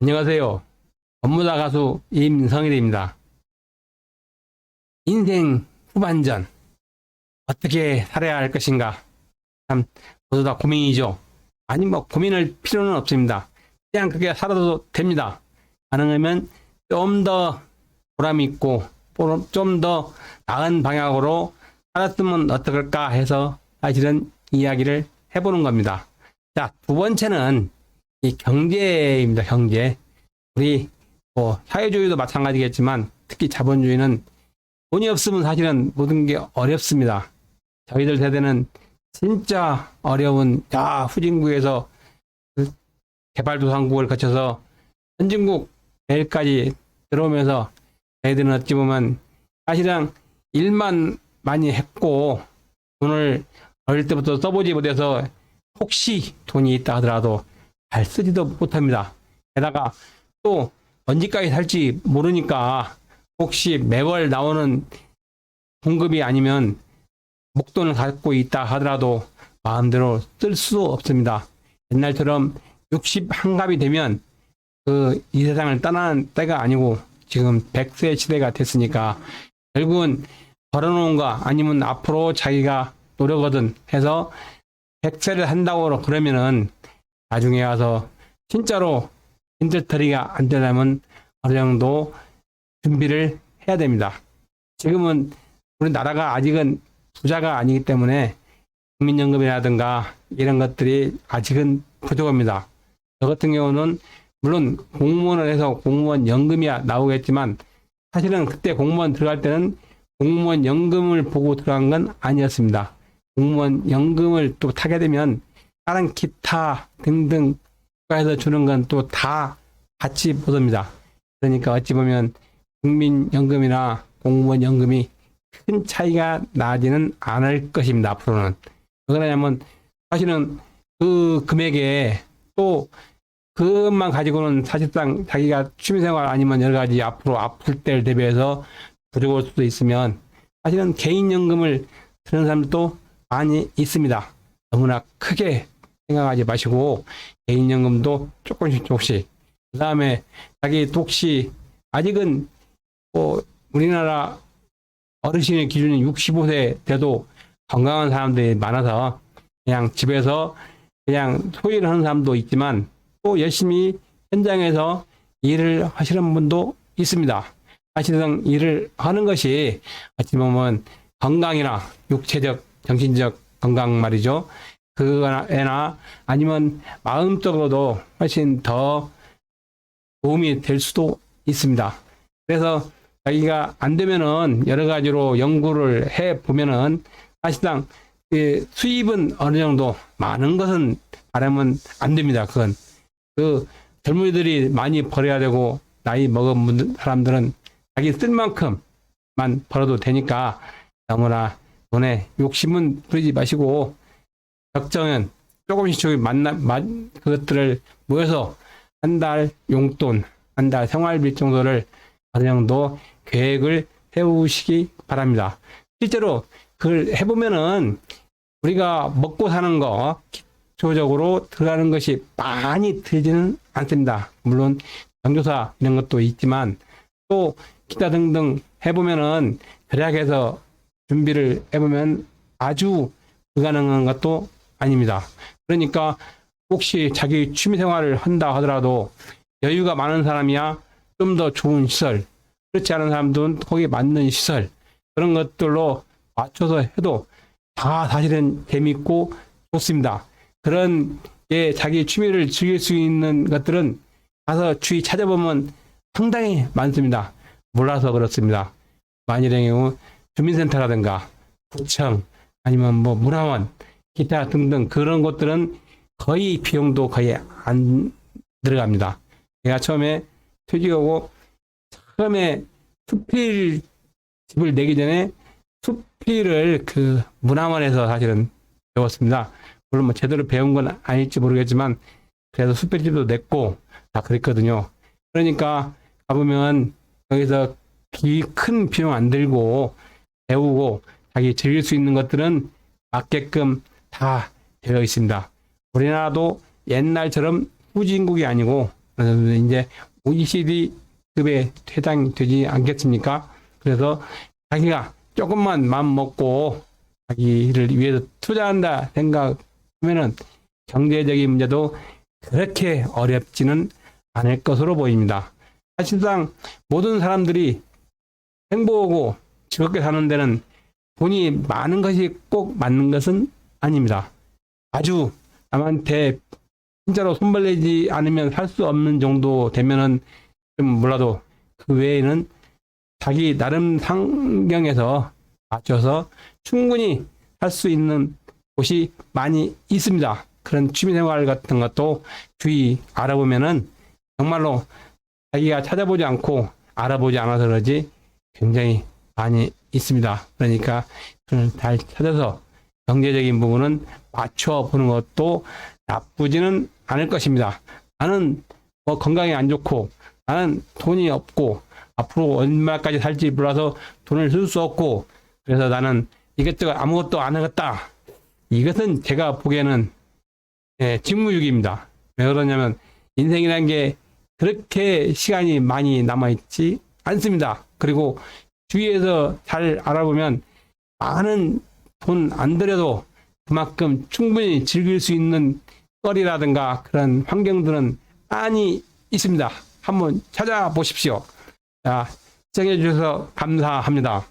안녕하세요. 업무다 가수 임성일입니다. 인생 후반전 어떻게 살아야 할 것인가? 참 모두 다 고민이죠. 아니 뭐 고민할 필요는 없습니다. 그냥 그게 살아도 됩니다. 가능하면 좀 더 보람 있고 좀 더 나은 방향으로 살았으면 어떨까 해서 사실은 이야기를 해보는 겁니다. 자, 두 번째는 이 경제입니다. 경제. 우리 뭐 사회주의도 마찬가지겠지만 특히 자본주의는 돈이 없으면 사실은 모든 게 어렵습니다. 저희들 세대는 진짜 어려운 후진국에서 개발도상국을 거쳐서 선진국 내일까지 들어오면서 저희들은 어찌 보면 사실은 일만 많이 했고 돈을 어릴 때부터 써보지 못해서 혹시 돈이 있다 하더라도 잘 쓰지도 못합니다. 게다가 또 언제까지 살지 모르니까 혹시 매월 나오는 봉급이 아니면 목돈을 갖고 있다 하더라도 마음대로 쓸 수 없습니다. 옛날처럼 60 한갑이 되면 이 세상을 떠나는 때가 아니고 지금 100세 시대가 됐으니까 결국은 벌어놓은 거 아니면 앞으로 자기가 노력하든 해서 100세를 한다고 그러면은 나중에 와서 진짜로 인터터리가 안 되려면 어느 정도 준비를 해야 됩니다. 지금은 우리나라가 아직은 부자가 아니기 때문에 국민연금이라든가 이런 것들이 아직은 부족합니다. 저 같은 경우는 물론 공무원을 해서 공무원 연금이 나오겠지만 사실은 그때 공무원 들어갈 때는 공무원 연금을 보고 들어간 건 아니었습니다. 공무원 연금을 또 타게 되면 다른 기타 등등 국가에서 주는 건 또 다 같이 보답니다. 그러니까 어찌 보면 국민연금이나 공무원 연금이 큰 차이가 나지는 않을 것입니다. 앞으로는. 왜 그러냐면 사실은 그 금액에 또 그것만 가지고는 사실상 자기가 취미생활 아니면 여러 가지 앞으로 아플 때를 대비해서 부족할 수도 있으면 사실은 개인연금을 드는 사람도 많이 있습니다. 너무나 크게 생각하지 마시고 개인연금도 조금씩 그 다음에 자기 혹시 아직은 뭐 우리나라 어르신의 기준이 65세 돼도 건강한 사람들이 많아서 그냥 집에서 그냥 소일을 하는 사람도 있지만 또 열심히 현장에서 일을 하시는 분도 있습니다. 사실상 일을 하는 것이 어찌 보면 건강이나 육체적, 정신적 건강 말이죠. 그거나 아니면 마음적으로도 훨씬 더 도움이 될 수도 있습니다. 그래서 자기가 안 되면은 여러 가지로 연구를 해 보면은 사실상 수입은 어느 정도 많은 것은 바라면 안 됩니다. 그건 젊은이들이 많이 벌어야 되고 나이 먹은 사람들은 자기 쓸 만큼만 벌어도 되니까 너무나 돈에 욕심은 부리지 마시고 적정한 조금씩 그것들을 모여서 한 달 용돈, 한 달 생활비 정도를 어느 정도 계획을 세우시기 바랍니다. 실제로 그걸 해보면은 우리가 먹고 사는 거 기초적으로 들어가는 것이 많이 들지는 않습니다. 물론 경조사 이런 것도 있지만 또 기타 등등 해보면은 대략에서 준비를 해보면 아주 불가능한 것도 아닙니다. 그러니까 혹시 자기 취미 생활을 한다 하더라도 여유가 많은 사람이야 좀 더 좋은 시설, 그렇지 않은 사람들은 거기에 맞는 시설, 그런 것들로 맞춰서 해도 다 사실은 재밌고 좋습니다. 그런 자기 취미를 즐길 수 있는 것들은 가서 주위 찾아보면 상당히 많습니다. 몰라서 그렇습니다. 만일의 경우 주민센터라든가 구청 아니면 뭐 문화원 기타 등등 그런 것들은 거의 비용도 거의 안 들어갑니다. 제가 처음에 퇴직하고 처음에 수필 집을 내기 전에 수필을 문화원에서 사실은 배웠습니다. 물론 뭐 제대로 배운 건 아닐지 모르겠지만 그래서 수필집도 냈고 다 그랬거든요. 그러니까 가보면 여기서 큰 비용 안 들고 배우고 자기 즐길 수 있는 것들은 맞게끔 다 되어 있습니다. 우리나라도 옛날처럼 후진국이 아니고 이제 OECD급에 해당되지 않겠습니까? 그래서 자기가 조금만 마음 먹고 자기를 위해서 투자한다 생각하면은 경제적인 문제도 그렇게 어렵지는 않을 것으로 보입니다. 사실상 모든 사람들이 행복하고 즐겁게 사는 데는 돈이 많은 것이 꼭 맞는 것은 아닙니다. 아주 남한테 진짜로 손 벌리지 않으면 살 수 없는 정도 되면은 좀 몰라도 그 외에는 자기 나름 환경에서 맞춰서 충분히 할 수 있는 곳이 많이 있습니다. 그런 취미생활 같은 것도 주의 알아보면은 정말로 자기가 찾아보지 않고 알아보지 않아서 그러지 굉장히 많이 있습니다. 그러니까 그걸 잘 찾아서 경제적인 부분은 맞춰보는 것도 나쁘지는 않을 것입니다. 나는 뭐 건강이 안 좋고 나는 돈이 없고 앞으로 얼마까지 살지 몰라서 돈을 쓸 수 없고 그래서 나는 이것저것 아무것도 안 하겠다. 이것은 제가 보기에는 직무유기입니다. 왜 그러냐면 인생이라는 게 그렇게 시간이 많이 남아있지 않습니다. 그리고 주위에서 잘 알아보면 많은 돈 안 들여도 그만큼 충분히 즐길 수 있는 거리라든가 그런 환경들은 많이 있습니다. 한번 찾아보십시오. 자, 시청해 주셔서 감사합니다.